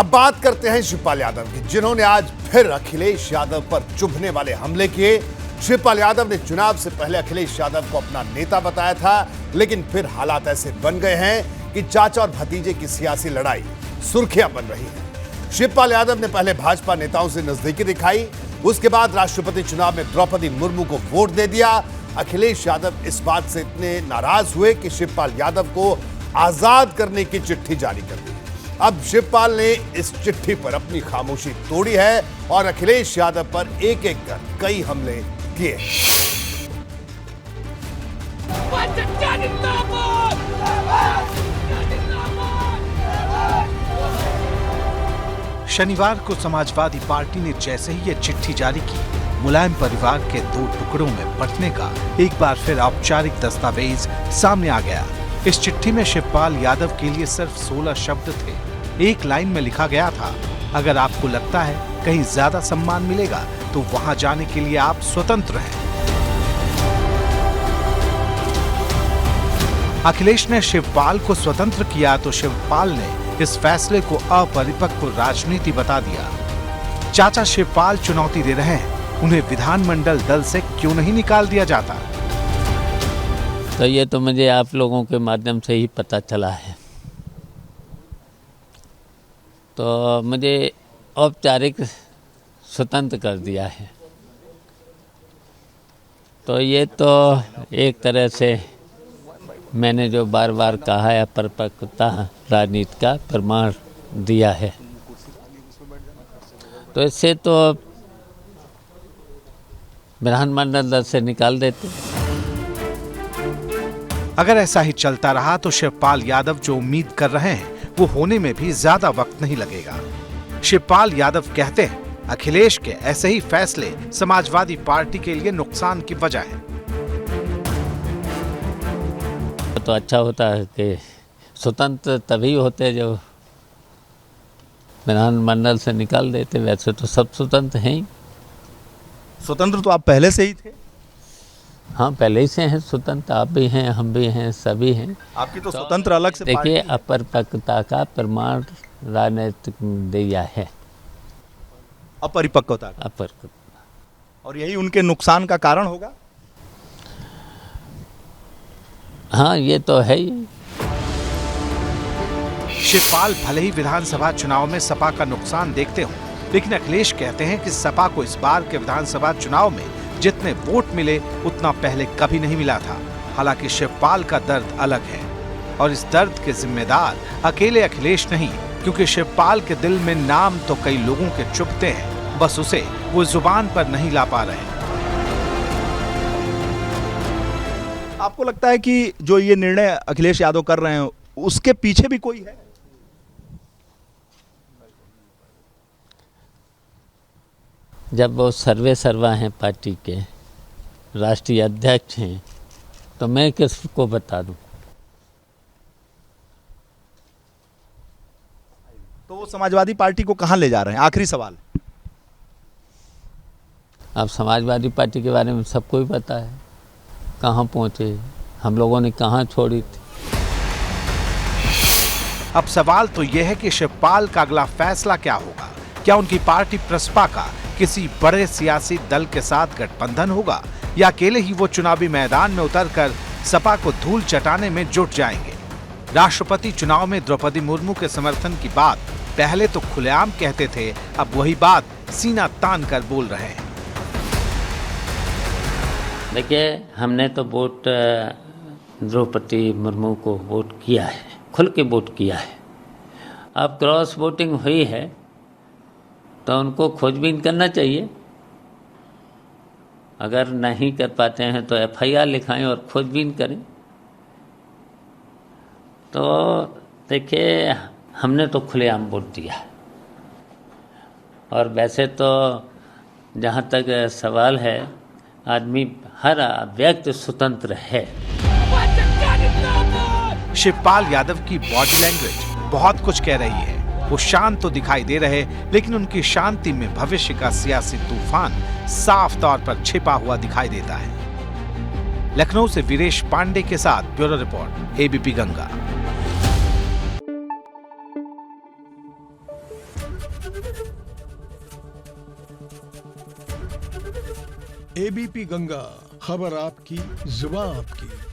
अब बात करते हैं शिवपाल यादव की, जिन्होंने आज फिर अखिलेश यादव पर चुभने वाले हमले किए। शिवपाल यादव ने चुनाव से पहले अखिलेश यादव को अपना नेता बताया था, लेकिन फिर हालात ऐसे बन गए हैं कि चाचा और भतीजे की सियासी लड़ाई सुर्खियां बन रही है। शिवपाल यादव ने पहले भाजपा नेताओं से नजदीकी दिखाई, उसके बाद राष्ट्रपति चुनाव में द्रौपदी मुर्मू को वोट दे दिया। अखिलेश यादव इस बात से इतने नाराज हुए कि शिवपाल यादव को आजाद करने की चिट्ठी जारी कर दी। अब शिवपाल ने इस चिट्ठी पर अपनी खामोशी तोड़ी है और अखिलेश यादव पर एक एक कर कई हमले किए। शनिवार को समाजवादी पार्टी ने जैसे ही ये चिट्ठी जारी की, मुलायम परिवार के दो टुकड़ों में बंटने का एक बार फिर औपचारिक दस्तावेज सामने आ गया। इस चिट्ठी में शिवपाल यादव के लिए सिर्फ 16 शब्द थे। एक लाइन में लिखा गया था, अगर आपको लगता है कहीं ज्यादा सम्मान मिलेगा तो वहां जाने के लिए आप स्वतंत्र हैं। अखिलेश ने शिवपाल को स्वतंत्र किया तो शिवपाल ने इस फैसले को अपरिपक्व राजनीति बता दिया। चाचा शिवपाल चुनौती दे रहे हैं, उन्हें विधानमंडल दल से क्यों नहीं निकाल दिया जाता? तो ये तो मुझे आप लोगों के माध्यम से ही पता चला है, तो मुझे औपचारिक स्वतंत्र कर दिया है। तो ये तो एक तरह से मैंने जो बार बार कहा है, परिपक्वता राजनीति का प्रमाण दिया है। तो इससे तो विधानमंडल दल से निकाल देते। अगर ऐसा ही चलता रहा तो शिवपाल यादव जो उम्मीद कर रहे हैं वो होने में भी ज्यादा वक्त नहीं लगेगा। शिवपाल यादव कहते हैं, अखिलेश के ऐसे ही फैसले समाजवादी पार्टी के लिए नुकसान की वजह है। तो अच्छा होता है कि स्वतंत्र तभी होते जो विधानमंडल से निकाल देते। वैसे तो सब स्वतंत्र हैं ही। स्वतंत्र तो आप पहले से ही थे। हाँ, पहले ही से हैं स्वतंत्र। आप भी हैं, हम भी हैं, सभी हैं। आपकी तो स्वतंत्र अलग से देखिए, अपरिपक्वता का प्रमाण राजनीतिक दिया है। अपरिपक्वता का। अपरिपक्वता, और यही उनके नुकसान का कारण होगा। हाँ, ये तो है ही। शिवपाल भले ही विधानसभा चुनाव में सपा का नुकसान देखते हों, लेकिन अखिलेश कहते हैं कि सपा को इस बार के विधानसभा चुनाव में जितने वोट मिले उतना पहले कभी नहीं मिला था। हालांकि शिवपाल का दर्द अलग है और इस दर्द के जिम्मेदार अकेले अखिलेश नहीं, क्योंकि शिवपाल के दिल में नाम तो कई लोगों के चुभते हैं, बस उसे वो जुबान पर नहीं ला पा रहे। आपको लगता है कि जो ये निर्णय अखिलेश यादव कर रहे हैं उसके पीछे भी कोई है? जब वो सर्वे सर्वा हैं, पार्टी के राष्ट्रीय अध्यक्ष हैं, तो मैं किसको बता दूं? तो वो समाजवादी पार्टी को कहां ले जा रहे हैं? आखिरी सवाल। अब समाजवादी पार्टी के बारे में सबको ही पता है, कहाँ पहुंचे, हम लोगों ने कहाँ छोड़ी थी। अब सवाल तो यह है कि शिवपाल का अगला फैसला क्या होगा? क्या उनकी पार्टी प्रसपा का किसी बड़े सियासी दल के साथ गठबंधन होगा, या अकेले ही वो चुनावी मैदान में उतरकर सपा को धूल चटाने में जुट जाएंगे? राष्ट्रपति चुनाव में द्रौपदी मुर्मू के समर्थन की बात पहले तो खुलेआम कहते थे, अब वही बात सीना तान कर बोल रहे हैं। देखिए, हमने तो वोट द्रौपदी मुर्मू को वोट किया है, खुल के वोट किया है। अब क्रॉस वोटिंग हुई है तो उनको खोजबीन करना चाहिए। अगर नहीं कर पाते हैं तो FIR लिखाएं और खोजबीन करें। तो देखिए, हमने तो खुलेआम वोट दिया है। और वैसे तो जहाँ तक सवाल है, आदमी, हर व्यक्ति स्वतंत्र है। शिवपाल यादव की बॉडी लैंग्वेज बहुत कुछ कह रही है। वो शांत तो दिखाई दे रहे, लेकिन उनकी शांति में भविष्य का सियासी तूफान साफ तौर पर छिपा हुआ दिखाई देता है। लखनऊ से वीरेश पांडे के साथ bureau report, ABP Ganga. ABP Ganga, खबर आपकी, जुबान आपकी।